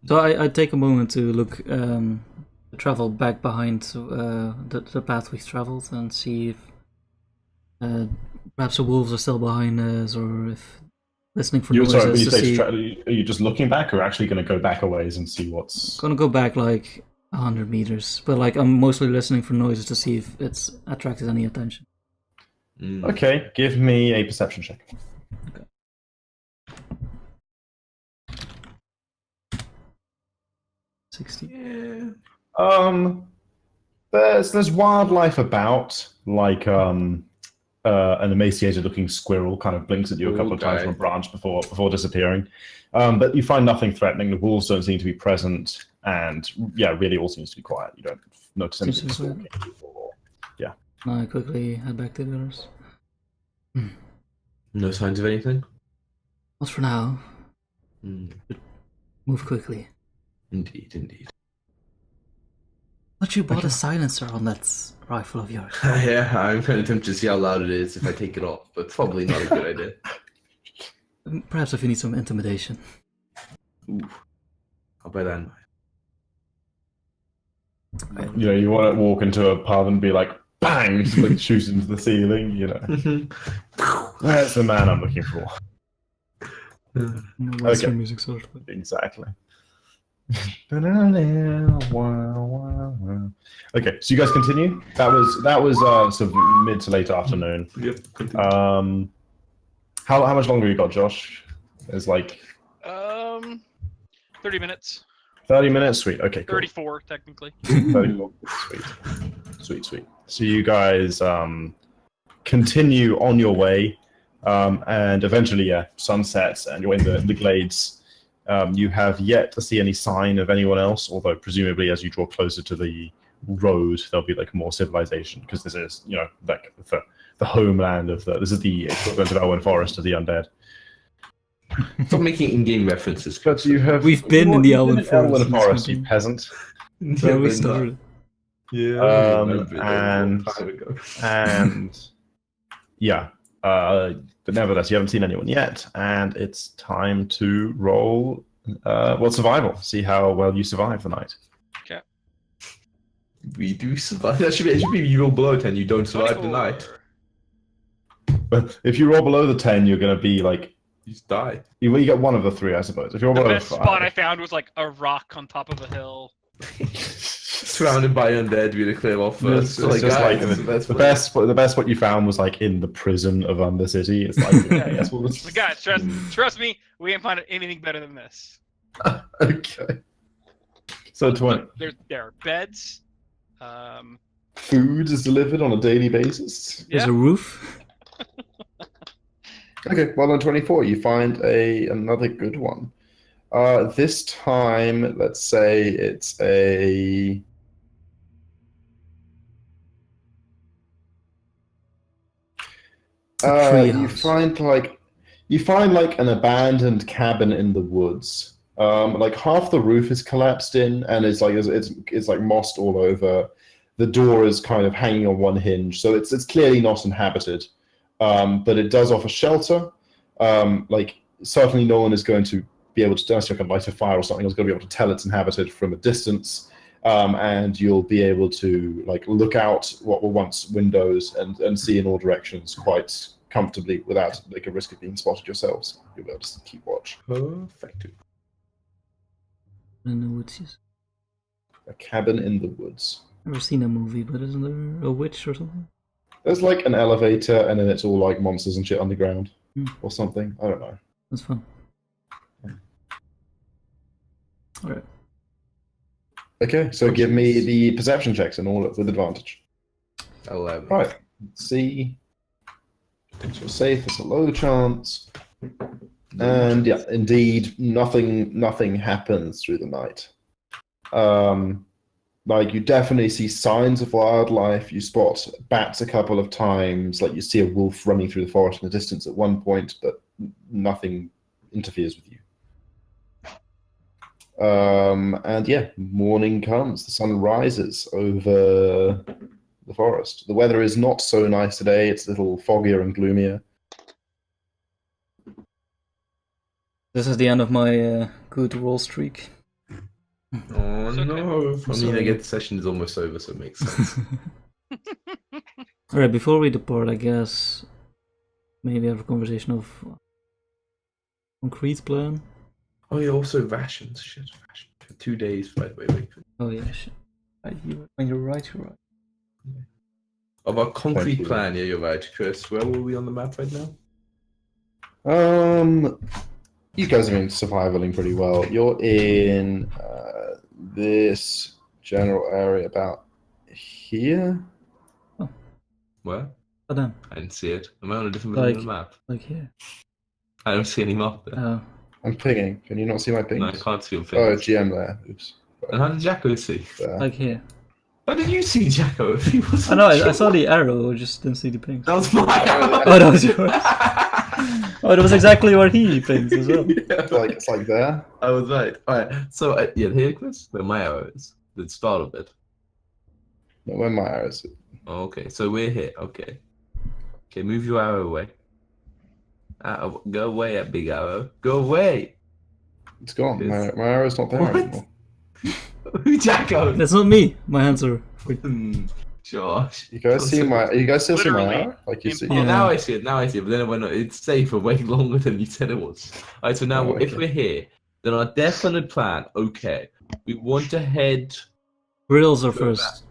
So I take a moment to look, travel back behind the path we've traveled and see if perhaps the wolves are still behind us, or if listening for You sorry, when noises you to say see. are you just looking back, or actually going to go back a ways and see what's? Gonna go back like 100 meters, but like I'm mostly listening for noises to see if it's attracted any attention. Okay, give me a perception check. Okay. 60. Yeah. There's wildlife about, like an emaciated-looking squirrel kind of blinks at you a couple of times from a branch before disappearing. But you find nothing threatening. The wolves don't seem to be present, and yeah, really all seems to be quiet. You don't notice anything stalking you. Yeah. I quickly head back to the others. No signs of anything? Not for now. But move quickly. Indeed. But you bought a silencer on that rifle of yours. Yeah, I'm kind of tempted to see how loud it is if I take it off, but it's probably not a good idea. Perhaps if you need some intimidation. Ooh. I'll bear that in mind. You know, you want to walk into a pub and be like, bang, just like shoot into the ceiling, you know. That's the man I'm looking for. Western music sort of. Exactly. Okay, so you guys continue. That was sort of mid to late afternoon. Yep. How much longer you got, Josh? It's like 30 minutes. 30 minutes. Sweet. Okay. Cool. 34 technically. 34. Sweet. So you guys continue on your way, and eventually, sun sets, and you're in the glades. You have yet to see any sign of anyone else, although presumably as you draw closer to the road, there'll be like more civilization, because this is, you know, like the homeland of this is the equivalent of Elwyn Forest of the undead. Stop making in-game references. But you have We've been in the Elwyn Forest, you peasant. Yeah, we started. Yeah, and yeah, but nevertheless, you haven't seen anyone yet, and it's time to roll survival. See how well you survive the night. Okay. We do survive. It should be you roll below 10, you don't survive the 24. night. But if you roll below the 10, you're going to be like, You just die. you get one of the three, I suppose. If you're The below best 5, spot I found was like a rock on top of a hill. Surrounded by undead, we had to clear off first. It's just like the best what you found was like in the prison of Undercity. It's like, yes, well, But guys, trust me, we ain't finding anything better than this. okay. So 20. There are beds. Food is delivered on a daily basis. There's a roof. Okay, well on 24, you find another good one. This time, let's say it's a. You find like an abandoned cabin in the woods. Like half the roof is collapsed in, and it's like mossed all over. The door is kind of hanging on one hinge, so it's clearly not inhabited. But it does offer shelter. Like certainly no one is going to be able to, unless you can light a fire or something, is going to be able to tell it's inhabited from a distance. And you'll be able to like look out what were once windows and see in all directions quite comfortably without like a risk of being spotted yourselves. You'll be able to keep watch. Perfect. In the woods, yes. A cabin in the woods. Never seen a movie, but isn't there a witch or something? There's like an elevator, and then it's all like monsters and shit underground, or something. I don't know. That's fun. All right. Okay, so give me the perception checks and all with advantage. 11. Right. Let's see. Potential safe. It's a low chance. And yeah, indeed, nothing happens through the night. Like you definitely see signs of wildlife. You spot bats a couple of times. Like you see a wolf running through the forest in the distance at one point, but nothing interferes with you. And yeah, morning comes. The sun rises over the forest. The weather is not so nice today. It's a little foggier and gloomier. This is the end of my good roll streak. Oh It's okay. no! I mean, Sorry. I get the session is almost over, so it makes sense. Alright, before we depart, I guess maybe have a conversation of concrete plan. Oh yeah, also rations. Shit, rations. 2 days. Wait. Oh yeah, shit. When you're right, you're right. Of our concrete you. plan, yeah, you're right, Chris. Where were we on the map right now? You guys have been surviving pretty well. You're in this general area about here. Where? Oh damn, I didn't see it. Am I on a different version of the map? like here. I don't see any map there. Oh, I'm pinging. Can you not see my pings? No, I can't see your Oh, face. GM there. Oops. And how did Jacko see? There. like here. How did you see Jacko? If he wasn't I know, I sure? saw the arrow, I just didn't see the pings. That was my arrow. Oh, that was yours. Oh, that was exactly where he pings as well. It's like there. I was right. Alright, so yeah, here, Chris, where my arrow is. The start of it. Not where my arrow is. Oh, okay, so we're here. Okay. Okay, move your arrow away. Go away, that big arrow. Go away. It's gone. Yes. My arrow's not there What? anymore. Who Jacko? That's not me. My hands are. Josh. You guys see my? You guys still see my Literally arrow? Like you see? Oh, Yeah. now I see it. Now I see it. But then it went. It's safe for way longer than you said it was. All right. So now, Oh, if okay. we're here, then our definite plan. Okay, we want to head. Grills are first.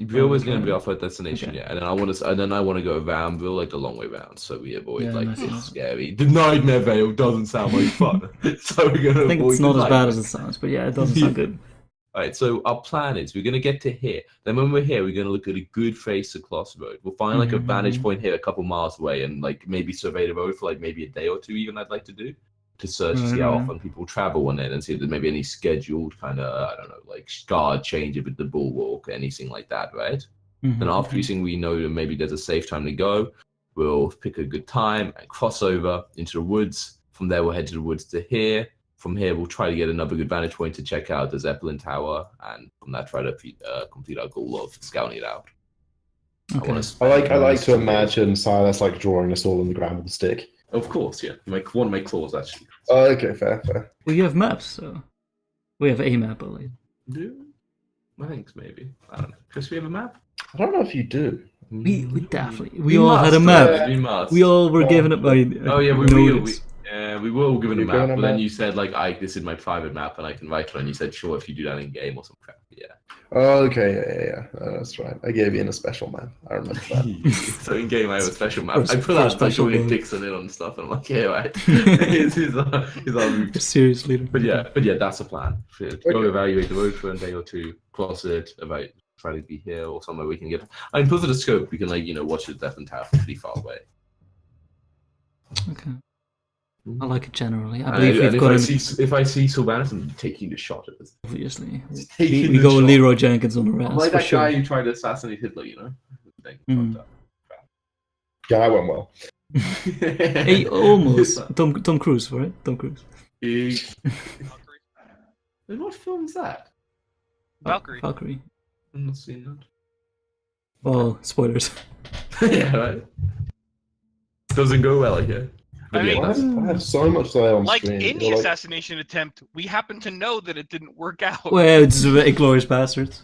Bill is going to Okay. be our first destination, Okay. yeah. And then I want to go around Bill, like the long way round, so we avoid Yeah, like nice, it's nice. scary. The Nightmare Veil doesn't sound like fun, so we're gonna. I think avoid it's not the as bad nightmare. as it sounds, but yeah, it doesn't sound good. Alright, so our plan is we're gonna get to here. Then when we're here, we're gonna look at a good face across the road. We'll find like a vantage Mhm. point here a couple miles away and like maybe survey the road for like maybe a day or two even I'd like to do. To search to see how Right. often people travel on it and see if there's maybe any scheduled kind of, I don't know, like guard change with the bulwark, anything like that, right? Mhm. Then after using we know that maybe there's a safe time to go, we'll pick a good time and cross over into the woods. From there, we'll head to the woods to here. From here, we'll try to get another good vantage point to check out the Zeppelin Tower, and from that, try to complete our goal of scouting it out. Okay. I like to imagine Silas like drawing us all on the ground with a stick. Of course, yeah. One of my claws, actually. Oh, okay, fair. Well, you have maps, so we have a map at least. Do I think maybe. I don't know. Chris, we have a map? I don't know if you do. We definitely we all had a must, map. yeah, we must. We all were given it by. Oh yeah, we were all given a You're map, given a but then map? you said like, this is my private map, and I can write it. And you said, sure, if you do that in game or some crap. Yeah. Oh, okay, yeah. That's right. I gave you in a special map. I remember that. So in game, I have a special map. First- I put first out like special Julian game. Dixon in on stuff, and I'm like, yeah, right. here's our route. Seriously. But yeah, that's the plan. Go evaluate the road for a day or two, cross it, try to be here or somewhere we can get. I mean, put it a scope. We can watch the Death and Tower pretty far away. Okay. I like it generally. I And believe we've if got I an. see if I see Sylvanas, I'm taking the shot at this. Obviously, Taking we the go with shot. Leroy Jenkins on the rest I'm like for that sure. guy who tried to assassinate Hitler, Mm. Yeah, that went well. Hey, almost Tom Cruise, right? Tom Cruise. What film is that? Valkyrie. Valkyrie. I've not seen that. Well, spoilers. Yeah, right. Doesn't go well here. But I yeah, mean- that's, I have so much there on Like stream. any You're like, assassination attempt, we happen to know that it didn't work out. Well, it's Inglorious Bastards.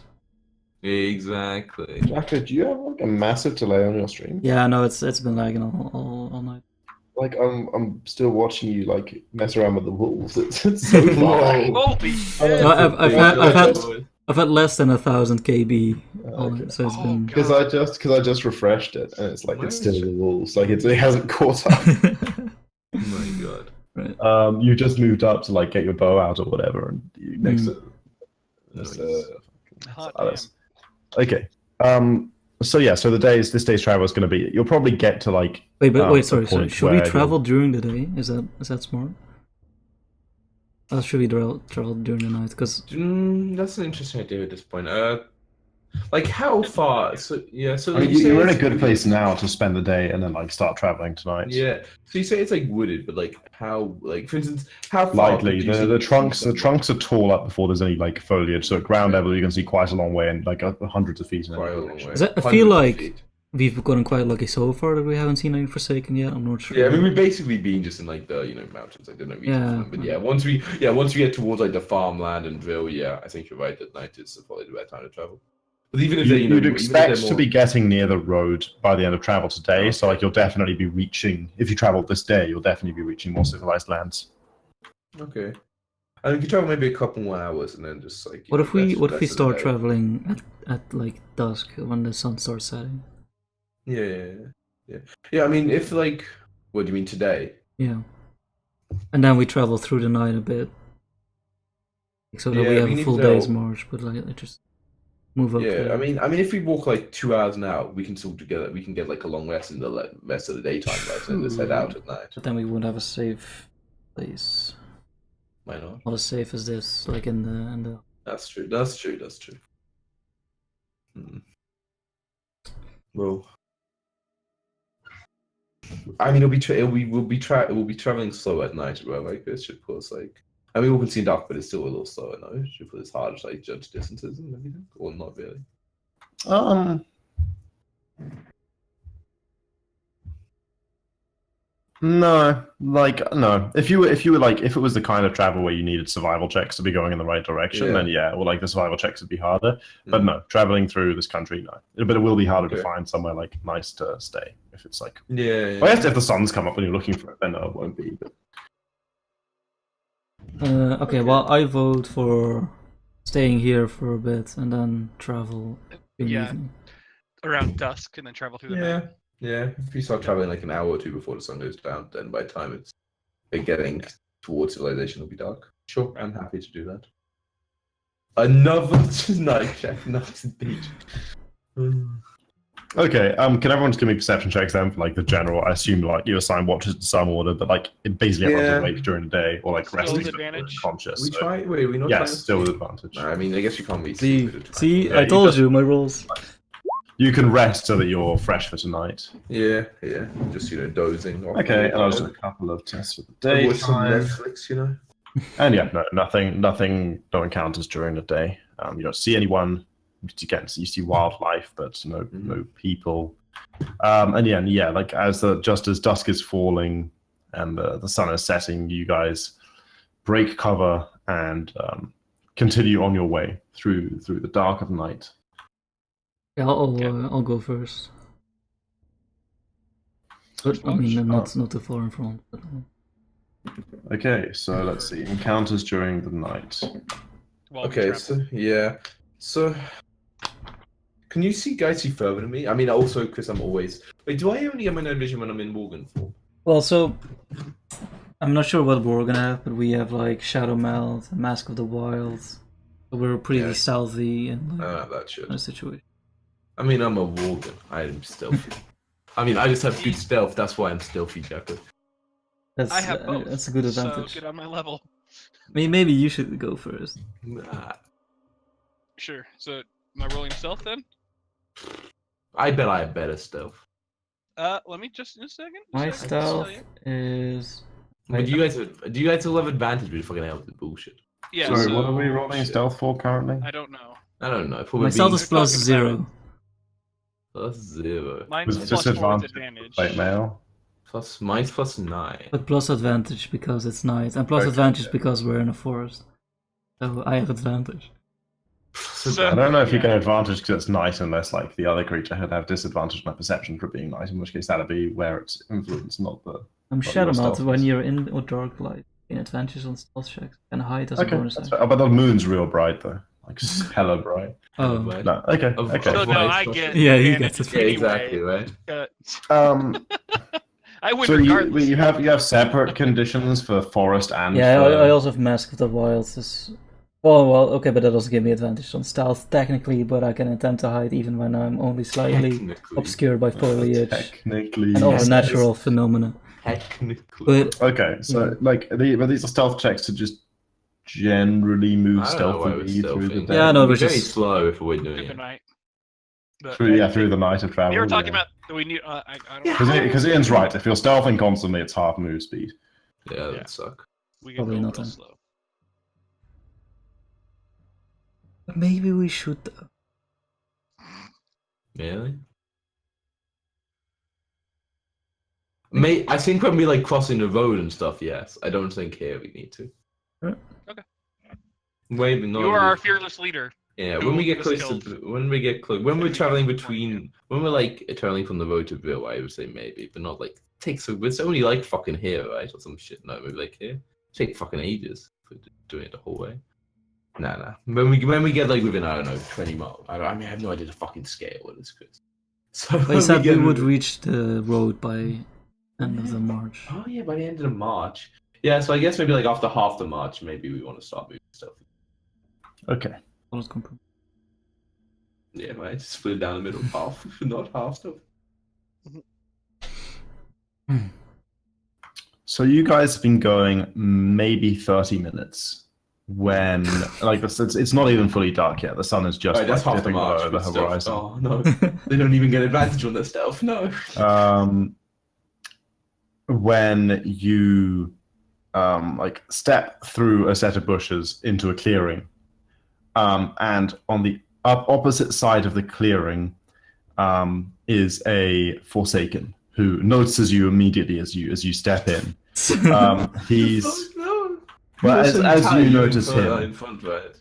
exactly. Jacko, do you have like a massive delay on your stream? Yeah, no, it's been lagging all night. Like I'm still watching you like mess around with the wolves. It's so far. Holy shit! No, I've Oh, had less than 1,000 KB on Okay. it, so it's Oh, been. Because I just refreshed it and it's like it's still the wolves. Like it hasn't caught up. Oh my god. Right. You just moved up to like get your bow out or whatever, and you next to Nice. Hot Silas. Okay. So yeah. So this day's travel is going to be. You'll probably get to like. Wait, a sorry. point Should we where travel during the day? Is that smart? Or should we travel during the night? Because That's an interesting idea at this point. Like how far? So yeah. So I mean, you say you're in a it's good wooded. place now to spend the day and then like start traveling tonight. Yeah. So you say it's like wooded, but like how? Like for instance, how far? Lightly, could you see the trunks something? are tall up before there's any like foliage. So at ground level, you can see quite a long way and like hundreds of feet. In Quite a any long direction. way. I feel Hundreds of like feet. we've gotten quite lucky so far that we haven't seen any Forsaken yet. I'm not sure. Yeah, I mean, we've basically been just in like the mountains. Like, there's no reason for them. But yeah, once we get towards like the farmland and drill, yeah, I think you're right. That night is probably the right time to travel. But even if You'd expect even if to be getting near the road by the end of travel today, so like you'll definitely be reaching. If you travel this day, you'll definitely be reaching more civilized lands. Okay. And we could travel maybe a couple more hours and then just like. What if we start traveling at like dusk when the sun starts setting? Yeah. I mean, if like, what do you mean today? Yeah. And then we travel through the night a bit, so that we have a full day's march. But like, just move up. Yeah, I mean, if we walk like 2 hours now, we can still together. We can get like a long rest in the rest of the daytime, right? And just head out at night. But then we won't have a safe place. Why not? Not as safe as this, like in the. That's true. Well, I mean, we'll be traveling slow at night, right? Like this should put us like. I mean, we can see dark, but it's still a little slow at night. Should put us hard to like judge distances and everything, or not really. No. If you were like, if it was the kind of travel where you needed survival checks to be going in the right direction, then yeah, well, like the survival checks would be harder. But no, traveling through this country, no. But it will be harder to find somewhere like nice to stay if it's like. Yeah. Well, I guess if the sun's come up when you're looking for it, then no, it won't be. But... Okay, well, I vote for staying here for a bit and then travel in the evening. Around dusk and then travel through the night. Yeah, if you start traveling like an hour or two before the sun goes down, then by the time it's getting towards civilization, it'll be dark. Sure, I'm happy to do that. Another night check, not beach. Okay, can everyone just give me perception checks then for like the general? I assume like you assign watches to some order, but like basically everyone's awake during the day or like resting conscious. We try. Wait, we not. Yes, still with advantage. No, I mean, I guess you can't be. See, I told you my rules. You can rest so that you're fresh for tonight. Yeah. Just dozing. Okay, and I'll just do a couple of tests for the day. Watch some Netflix, And yeah, no, nothing, no encounters during the day. You don't see anyone. You see wildlife, but no people. And yeah, like just as dusk is falling and the sun is setting, you guys break cover and continue on your way through the dark of night. Yeah, I'll go first. But I mean, not too far in front. But... Okay, so let's see. Encounters during the night. Okay, so can you guys see further than me? I mean, also because I'm always. Wait, do I only get my night vision when I'm in Morgan for? Well, so I'm not sure what we're gonna have, but we have like Shadow Melt, Mask of the Wilds. So we're pretty stealthy and that shit. In a situation. I mean, I'm a Worgen. I'm stealthy. I mean, I just have good stealth. That's why I'm stealthy, Jacob. I have both. That's a good advantage. So get on my level. I mean, maybe you should go first. Nah. Sure. So, am I rolling stealth then? I bet I have better stealth. Let me just in a second. My stealth is. But do you guys all have advantage with fucking hell with bullshit? Yeah. Sorry, what are we rolling stealth for currently? I don't know. Probably my stealth is plus 0. Plus 0. Mine's with plus disadvantage. 4 with advantage. Late mail. Mine's plus 9. But plus advantage because it's night, and plus advantage because we're in a forest. So I have advantage. So, I don't know if you get advantage because it's night unless like the other creature had have disadvantage on their perception for being night, in which case that'd be where it's influence, not the. I'm Shadow Melt when you're in or dark light. In advantage on stealth checks and hide as a bonus. But the moon's real bright though, like hella bright. Oh, no, okay. So no, I get. Yeah, he gets it. Yeah, exactly right. I win so regardless. you have separate conditions for forest and. Yeah, I also have Mask of the Wilds. Well, okay, but that doesn't give me advantage on stealth technically, but I can attempt to hide even when I'm only slightly obscured by foliage and other natural phenomena. Technically. But okay, so like these are stealth checks to just generally move stealthily through the day. Yeah, no, we're but just slow if we're doing it. Night. Through the night of travel. We were talking about that we need. I don't know. Because Ian's right. If you're stealthing constantly, it's half move speed. Yeah, that suck. We get Probably real not. slow. Maybe we should. Really? I think when we like crossing the road and stuff, yes. I don't think here we need to. Okay. Maybe not. You are our fearless leader. Yeah, Who when we get was close killed. when we're traveling between, when we're like traveling from the road to Bill, I would say maybe, but not like it's only like fucking here, right? Or some shit. No, maybe like here. Take fucking ages for doing it the whole way. Nah. When we get like within, I don't know, 20 miles. I mean, I have no idea the fucking scale of this, Chris. So They said we would reach the road by end of the March. Oh yeah, by the end of the March. Yeah, so I guess maybe like after half the March, maybe we want to start moving stuff. Okay. Yeah, right. Split it down the middle, half, not half stuff. So you guys have been going maybe 30 minutes when, like, it's not even fully dark yet. The sun is just That's half the dipping March below the with stealth. horizon. Oh no, they don't even get advantage on their stealth. No. When you like step through a set of bushes into a clearing, and on the opposite side of the clearing is a Forsaken who notices you immediately as you step in. He's well, as you notice him,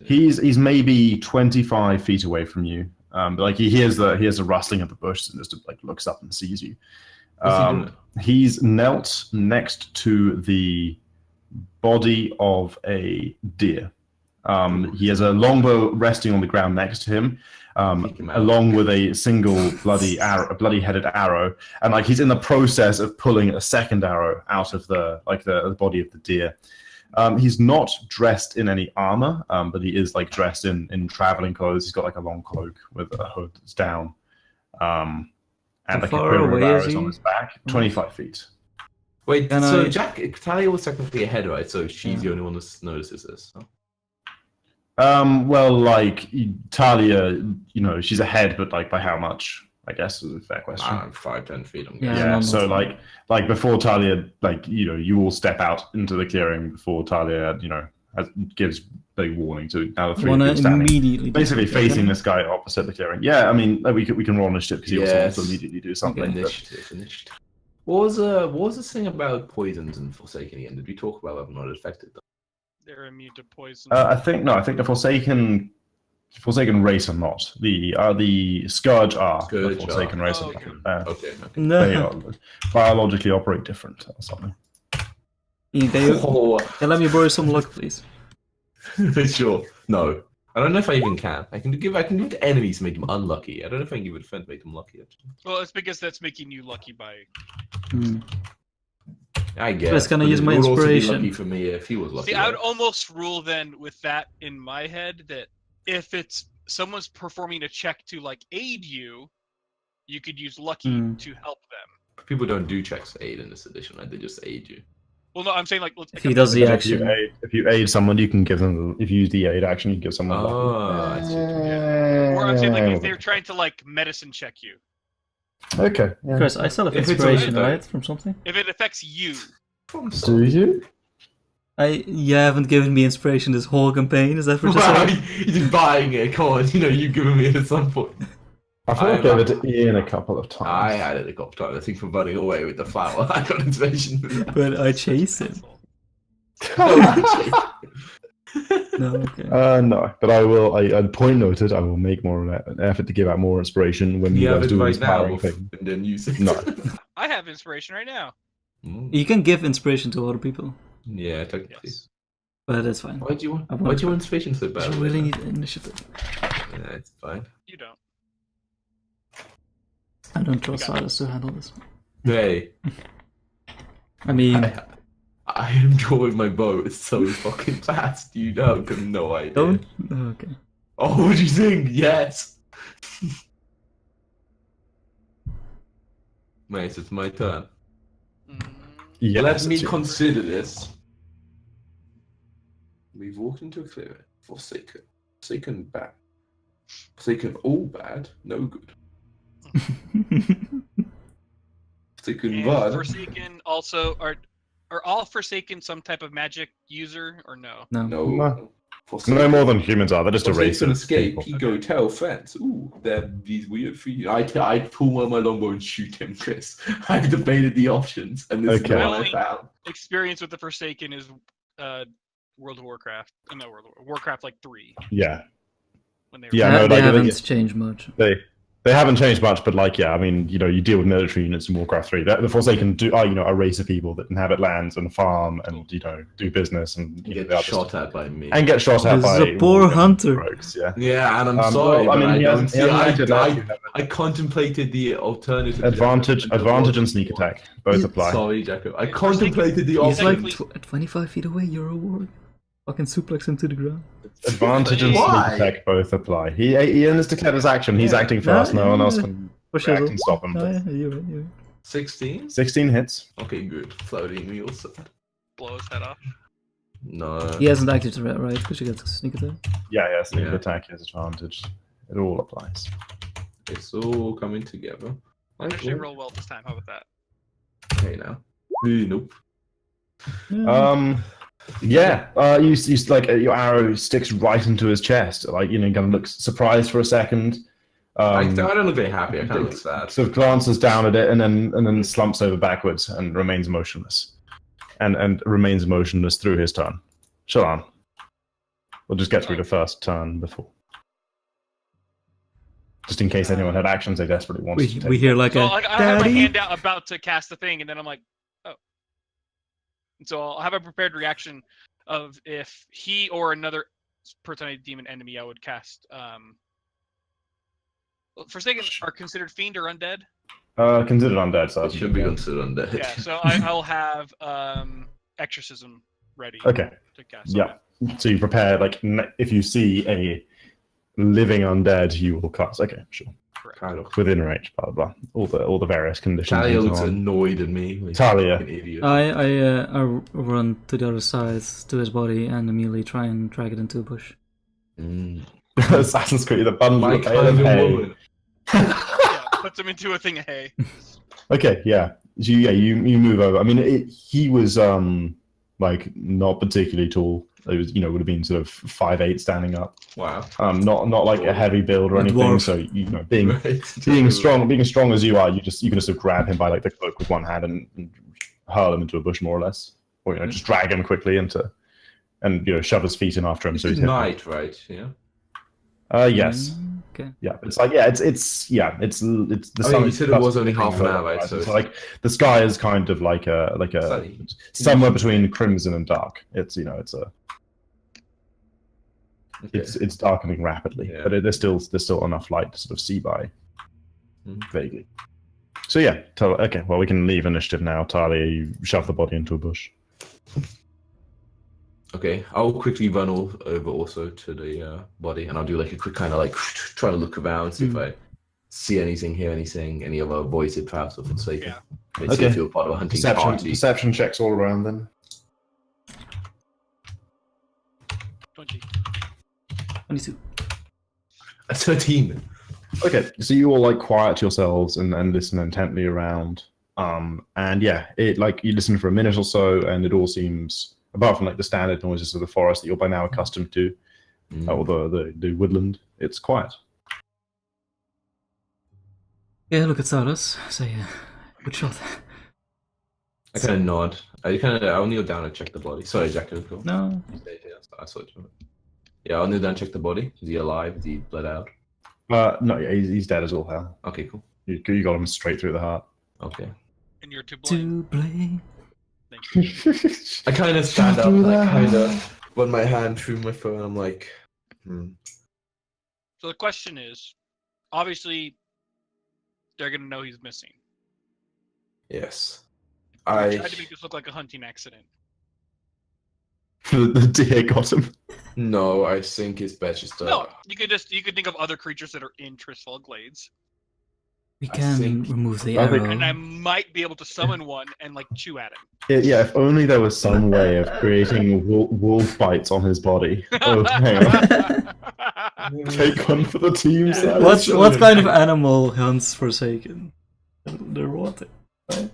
he's maybe 25 feet away from you. Like he hears the rustling of the bush and just like looks up and sees you. He's knelt next to the body of a deer. He has a longbow resting on the ground next to him, along with a single bloody-headed arrow, and like he's in the process of pulling a second arrow out of the body of the deer. He's not dressed in any armor, but he is like dressed in traveling clothes. He's got like a long cloak with a hood that's down, and like a quiver of arrows on his back. 25 feet. Wait, so Talia was technically ahead, right? So she's the only one that notices this. Huh? Well, like Talia, she's ahead, but like by how much? I guess is a fair question. 5-10 feet. Yeah. So like before Talia, like you all step out into the clearing before Talia, gives big warning to now the three of you standing, basically facing this guy opposite the clearing. Yeah, I mean we can roll initiative because he also wants to immediately do something. Initiative. What was this thing about poisons and Forsaken again? Did we talk about whether or not it affected them? They're immune to poison. I think the Forsaken race are not. The Scourge are. The Forsaken race are. Okay. They are biologically operate different or something. Can let me borrow some luck, please? Sure. No. I don't know if I even can. I can give it to enemies to make them unlucky. I don't know if I can give it a friend to make them lucky. Actually. Well, it's because that's making you lucky by. I guess. Just gonna use my inspiration. Lucky for me if he was lucky. See, I would almost rule then with that in my head that if it's someone's performing a check to like aid you, you could use lucky to help them. People don't do checks to aid in this edition, right? They just aid you. Well, no, I'm saying like he does the action. If you aid someone, you can give them. If you use the aid action, you can give someone. I see. Or I'm saying like if they're trying to like medicine check you. Okay. Yeah. Chris, I still have inspiration, right, from something. If it affects you. Do you? You haven't given me inspiration this whole campaign. Is that what you're saying? You're just buying it. Come on, you've given me it at some point. I thought I gave it to Ian a couple of times. I had it a couple of times. I think from running away with the flower, I got inspiration. But I chased him. No, okay. No, but I will. I point noted. I will make more an effort to give out more inspiration when you guys do an inspiring thing. And then use it. No. I have inspiration right now. You can give inspiration to other people. Yeah, technically. Yes. But that's fine. Why do you want inspiration so bad? You really need initiative. Yeah, it's fine. You don't. I don't trust Silas to handle this. Hey. I mean... I am drawing my bow. It's so fucking fast. You have no idea. Don't? Oh, okay. Oh, what do you think? Yes. Mate, it's my turn. Yes, Let me consider this. We've walked into a clearing. Forsaken. Forsaken bad. Forsaken all bad. No good. Forsaken bad. Forsaken also are all Forsaken some type of magic user or no? No. No more than humans are. They're just Forsaken erasers. escape. people. Ego, tell friends. Ooh, they're these weird feet. I'd pull one of my longbow and shoot him, Chris. I've debated the options, and this is the Okay. one I found. Experience with the Forsaken is World of Warcraft. No, Warcraft like 3. Yeah. When they Yeah, no, they like, haven't changed much. They haven't changed much, but like, yeah, I mean, you know, you deal with military units in Warcraft 3. The Forsaken are, you know, a race of people that inhabit lands and farm and, you know, do business and Get shot at by me. and get shot at This is by a poor hunter. rogues, yeah. Yeah, and I'm sorry, well, I but mean, I he don't hasn't- see. he hasn't actually I contemplated the alternative. Advantage and sneak attack both apply. Sorry, Jacob. I contemplated the He's like option. 25 feet away, you're a ward. Fucking suplex him to the ground. Advantage and Why? sneak attack both apply. He has declared his action. He's acting fast. No one else can Push react it and stop him. Oh, yeah, you're right. 16? 16 hits. Okay, good. Floating wheels. blow his head off. No. He hasn't acted threat, right? Because you get sneak attack. Yeah, sneak Yeah. attack is advantage. It all applies. It's all coming together. I actually roll well this time. How about that? Okay, now. Nope. Yeah. You like your arrow sticks right into his chest. Like, you know, kind of looks surprised for a second. I don't look very happy. I kind of look sad. Sort of glances down at it and then slumps over backwards and remains motionless. And remains motionless through his turn. Shalon. We'll just get through the first turn before. Just in case anyone had actions they desperately wanted to take. We hear like So a I have my daddy. hand out about to cast the thing, and then I'm like, oh. And so I'll have a prepared reaction of if he or another personated demon enemy I would cast. Forsaken are considered fiend or undead. Considered undead, so It should be considered undead. Yeah, so I'll have exorcism ready. Okay. To cast. Yeah. So you prepare, like, if you see a living undead, you will cast. Okay, sure. Kind of. Within range, blah blah blah. All the various conditions. Talia and so looks on. annoyed at me. Like, Talia. fucking idiot. I run to the other side to his body and immediately try and drag it into a bush. Assassin's Creed, the bundle My of kind of hay. woman. Yeah, puts him into a thing of hay. Okay, yeah. So, yeah, you move over. I mean, he was like not particularly tall. It was, you know, would have been sort of 5'8" standing up. Wow. Not like a heavy build or A anything. dwarf. So, you know, being Right. strong as you are, you can just sort of grab him by like the cloak with one hand and hurl him into a bush more or less, or, you know, just drag him quickly into, and, you know, shove his feet in after him. It's So he's hit. night, right? Yeah. Yes. Okay. Yeah, it's like it's the sun. You said it was only half an hour, right? So So it's it's like the sky is kind of like a Sunny. somewhere between crimson and dark. It's, you know, Okay. it's darkening rapidly, Yeah. but there's still enough light to sort of see by Mhm. vaguely. So yeah, okay. Well, we can leave initiative now. Talia, you shove the body into a bush. Okay, I'll quickly run over also to the body, and I'll do like a quick kind of like try to look around, see if I see anything, hear anything, any other voices perhaps or Forsaken. Yeah. Maybe see if you're part of a hunting party. Perception checks all around then. 20. 22. A 13. Okay, so you all like quiet yourselves and listen intently around. And yeah, it like you listen for a minute or so, and it all seems, apart from like the standard noises of the forest that you're by now accustomed to, or the woodland, it's quiet. Yeah, look at Saras. Say, good shot. I kind of nod. I'll kneel down and check the body. Sorry, Jack. Cool. No. I saw you. Yeah, I'll kneel down and check the body. Is he alive? Is he bled out? No, yeah, he's dead as all hell. Okay, cool. You got him straight through the heart. Okay. And you're to blame. To blame. Thank you. I kind of stand up, like kind of run my hand through my phone. I'm like, So the question is, obviously, they're gonna know he's missing. yes. I tried to make this look like a hunting accident. The deer got him. No, I think it's best just to. No, you could think of other creatures that are in Tristfall Glades, We I can think- remove the I think- arrow. and I might be able to summon one and like chew at him. Yeah, if only there was some way of creating wolf bites on his body. Oh, hang on. Take one for the team, Sam. What kind of animal hunts Forsaken? They're rotting.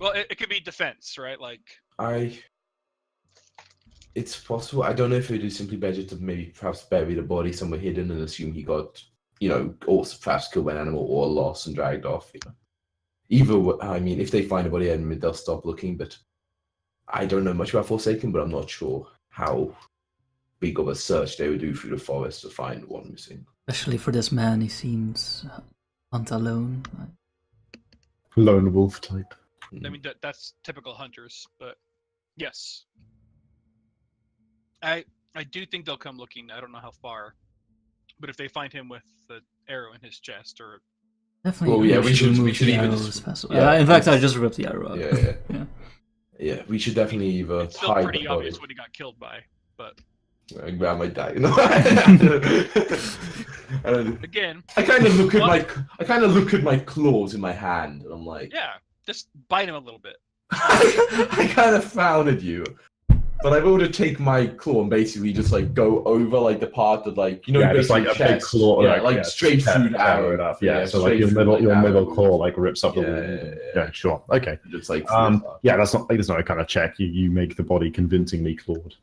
Well, it could be defense, right? Like I It's possible. I don't know if it is simply better to maybe perhaps bury the body somewhere hidden and assume he got, also perhaps killed by an animal or lost and dragged off. Either, I mean, if they find a body, they'll stop looking. But I don't know much about Forsaken, but I'm not sure how big of a search they would do through the forest to find one missing. Especially for this man, he seems hunt alone. Lone wolf type. I mean, that's typical hunters, but yes. I do think they'll come looking. I don't know how far, but if they find him with the arrow in his chest, or definitely, well, yeah, we should remove the even arrow as possible. Yeah, in fact, I just ripped the arrow out. Yeah. Yeah, we should definitely either it's still hide pretty the body. obvious what he got killed by. But I grab my dagger. again, I kind of look at my claws in my hand, and I'm like, yeah, just bite him a little bit. I kind of frown at you, but I'm able to take my claw and basically just like go over like the part that just like a big claw, straight through the arrow. it up. Yeah, so like your middle claw like rips up the wound. Yeah, sure, okay. Just like yeah, that's not a kind of check. You make the body convincingly clawed.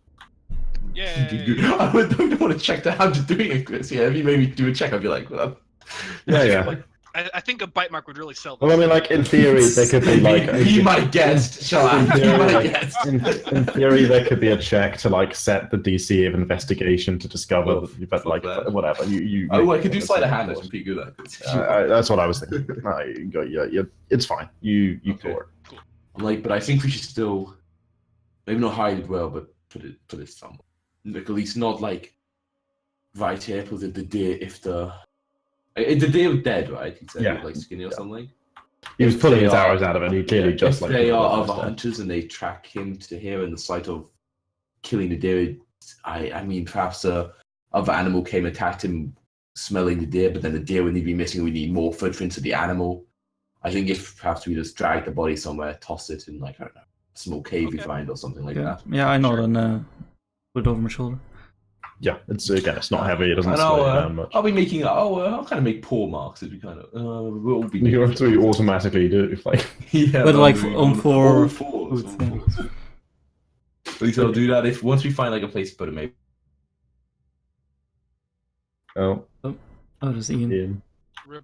Yeah. I don't want to check how you're doing it, Chris. Yeah, if you made me do a check, I'd be like, well, yeah. I think a bite mark would really sell this. Well, I mean, like in theory, there could be like be my guest, shall I? Be my guest. In theory, there could be a check to like set the DC of investigation to discover, but like whatever you. I could do sleight of hand. That's pretty good at it. That's what I was thinking. It's fine. You okay. claw it. Cool. I'm like, but I think we should still maybe not hide it well, but put it somewhere. Like at least not like right here, because the deer, if the deer was dead, right? He said he was like skinny or something. He was pulling his arrows out of it. He clearly just if like they are other hunters and they track him to here in the sight of killing the deer. I mean, perhaps other animal came, attacked him, smelling the deer, but then the deer would need to be missing. We need more footprints of the animal. I think if perhaps we just drag the body somewhere, toss it in like, I don't know, a small cave we find or something like that. Yeah, I know. And put it over my shoulder. Yeah, it's not heavy. It doesn't slow down much. I'll be making. I'll kind of make paw marks as we kind of. We'll be. That's what you automatically do. Like, yeah, but like on four. At least I'll do that once we find like a place to put it. Maybe. Oh, there's Ian.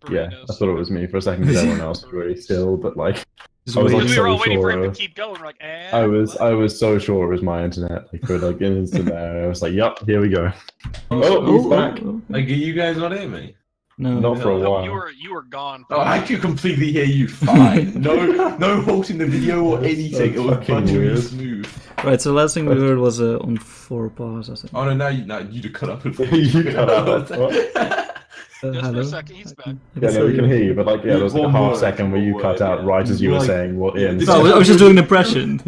Yeah, I thought it was me for a second because everyone else was really still, but like. I was like, we were all waiting for him to keep going. We're like, I was so sure it was my internet. Like for like an instant there, I was like, "Yep, here we go." He's back. Like, are you guys not hear me? No, not for a while. You were gone. I could completely hear you fine. No halting the video or anything. It was fucking smooth. Right, so the last thing we heard was on 4 paws, I think. Oh no, now you cut up. You cut out. Just hello? for a second, he's back. Yeah, no, we can hear you, but like, there was like a half second where you cut out right as you were saying what Ian said. I was just doing an impression.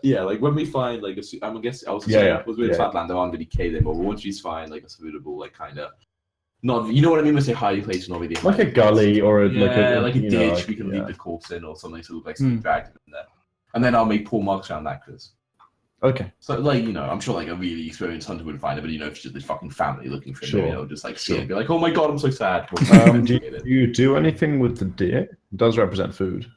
Yeah, like when we find like I guess I was saying was with Flatland, there aren't really caves anymore, but once we find like a suitable like kind of not, you know what I mean, when I say hiding place, not really like a gully or a ditch we can leave the corpse in or something to look like something dragged in there, and then I'll make paw marks around that, Chris. Okay. So, like, I'm sure, like, a really experienced hunter would find it, but, if it's just this fucking family looking for him, they'll just, like, see it and be like, oh my god, I'm so sad. Do you do anything with the deer? It does represent food.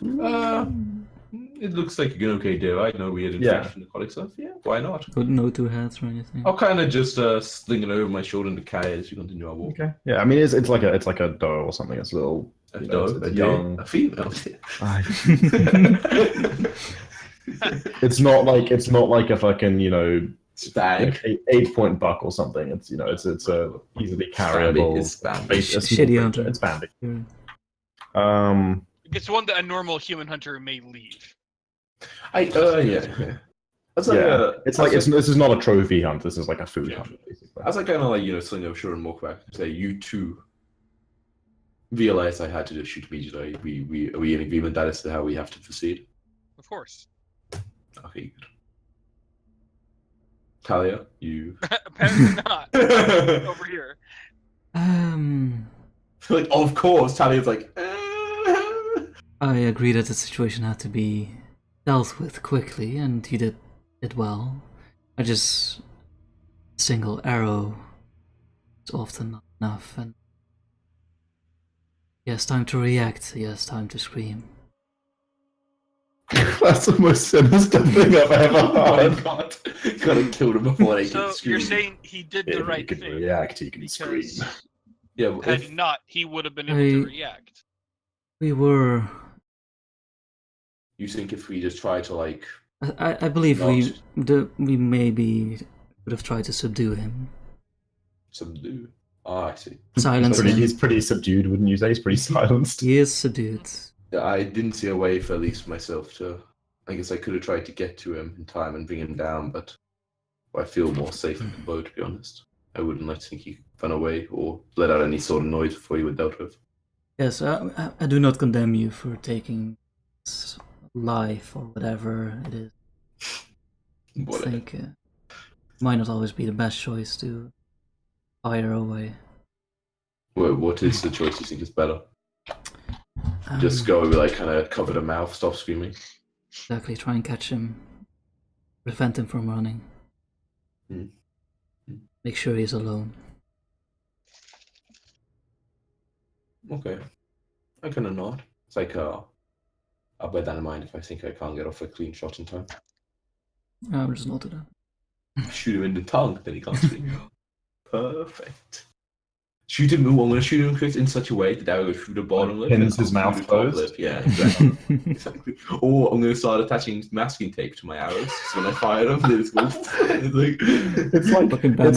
It looks like an okay deer, right? No weird infection, aquatic stuff. Yeah, why not? But no 2 heads or anything. I'll kind of just sling it over my shoulder and carry it as we continue our walk. Okay. Yeah, I mean, it's like a doe or something. It's a little... A doe? A young... A female? It's not like a fucking stag, 8-point buck or something. It's it's a easily carryable. It's shitty hunter. It's Bambi. It's one that a normal human hunter may leave. That's like this is not a trophy hunt. This is like a food hunt. Basically. I was like kind of like sling over shoulder and walk back and say, you two realized I had to just shoot immediately. Are we in agreement that is how we have to proceed? Of course. Okay, good. Talia, you... Apparently not. Over here. Like, of course, Talia's like... I agree that the situation had to be dealt with quickly, and you did it well. I just... single arrow is often not enough, and... yes, time to react. Yes, time to scream. That's the most sinister thing I've ever heard. God. Gotta kill them before they So can scream. you're saying he did the right He can thing? react, he can scream. Because Yeah, well, had if, not, he would have been able to react. We were. you think if we just try to like I believe not we maybe would have tried to subdue him. subdue. Ah, I see. Silence him. He's pretty subdued, wouldn't you say? He's pretty silenced. He is subdued. Yeah, I didn't see a way for at least myself to. I guess I could have tried to get to him in time and bring him down, but I feel more safe in the boat, to be honest. I wouldn't let think he run away or let out any sort of noise before he were dealt with. Yes, I do not condemn you for taking his life or whatever it is. I think it might not always be the best choice to fire away. Well, what is the choice you think is better? Just go like kind of cover the mouth, stop screaming. Exactly, try and catch him, prevent him from running. Make sure he's alone. Okay, I kind of nod. It's like I'll bear that in mind if I think I can't get off a clean shot in time. I'll just note it down. Shoot him in the tongue, then he can't speak. Perfect. Shoot him. I'm going to shoot him in such a way that I will go through the bottom lip. Pins his mouth closed. Lip. Yeah, exactly. Exactly. Or I'm going to start attaching masking tape to my arrows. So when I fire them, they just go. It's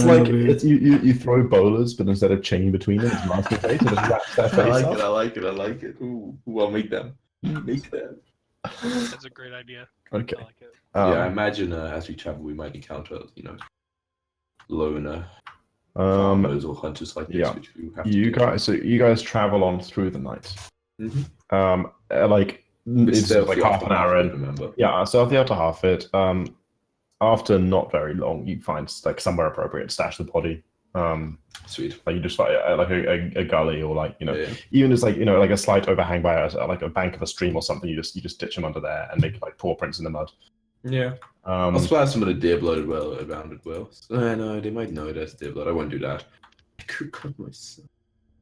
like you throw bowlers, but instead of chain between them, it's masking tape. So just wraps their face I like it. Ooh, I'll make them. That's a great idea. Okay. I like it. Yeah, I imagine as we travel, we might encounter, loner farmers or hunters like this, which we have you guys travel on through the night. It's like half an hour in. Remember? Yeah, so the outer half it. After not very long, you find like somewhere appropriate, stash the body. Sweet. Like you just find like a gully or even just like a slight overhang by like a bank of a stream or something. You just ditch them under there and make like paw prints in the mud. Yeah. I'll splash some of the deer blood around it well. No, they might know it as deer blood. I won't do that. I could cut myself.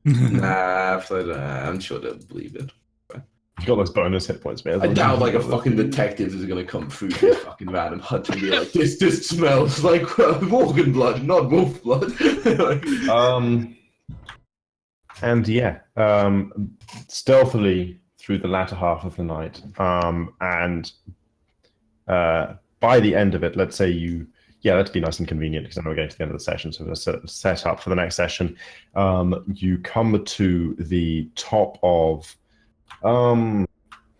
I'm sure they'll believe it. You got those bonus hit points, man. I doubt like a fucking detective is gonna come through this fucking random hunt and be like, this smells like Morgan blood, not wolf blood. And yeah, stealthily through the latter half of the night, and by the end of it, let's say let's be nice and convenient because I know we're getting to the end of the session, so we're going to set up for the next session. You come to the top of, I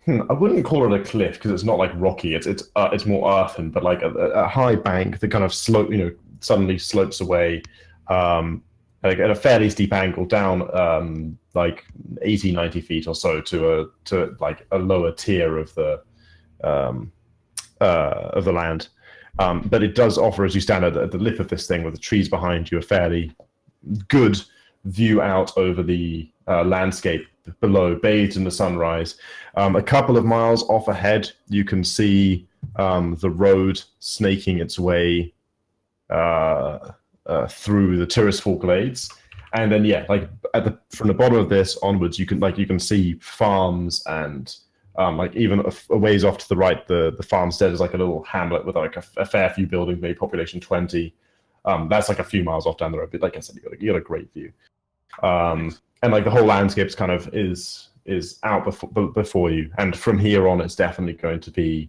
wouldn't call it a cliff because it's not like rocky. It's more earthen, but like a high bank that kind of suddenly slopes away, like at a fairly steep angle down, like 80, 90 feet or so to like a lower tier of the land. But it does offer, as you stand at the lip of this thing with the trees behind you, a fairly good view out over the landscape below, bathed in the sunrise. A couple of miles off ahead, you can see the road snaking its way through the Tirisful Glades. And then, like from the bottom of this onwards, you can see farms and like even a ways off to the right, the farmstead is like a little hamlet with like a fair few buildings, maybe population 20. That's like a few miles off down the road, but like I said, you got a great view. And like the whole landscape's kind of is out before you. And from here on, it's definitely going to be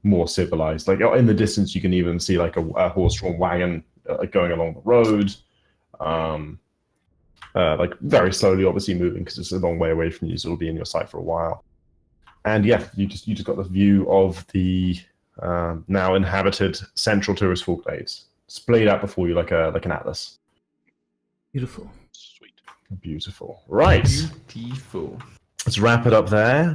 more civilized. Like in the distance, you can even see like a horse-drawn wagon going along the road. Like very slowly, obviously moving because it's a long way away from you, so it'll be in your sight for a while. And yeah, you just got the view of the now inhabited central Tirisful Glades, splayed out before you like an atlas. Beautiful. Sweet. Beautiful. Right. Beautiful. Let's wrap it up there.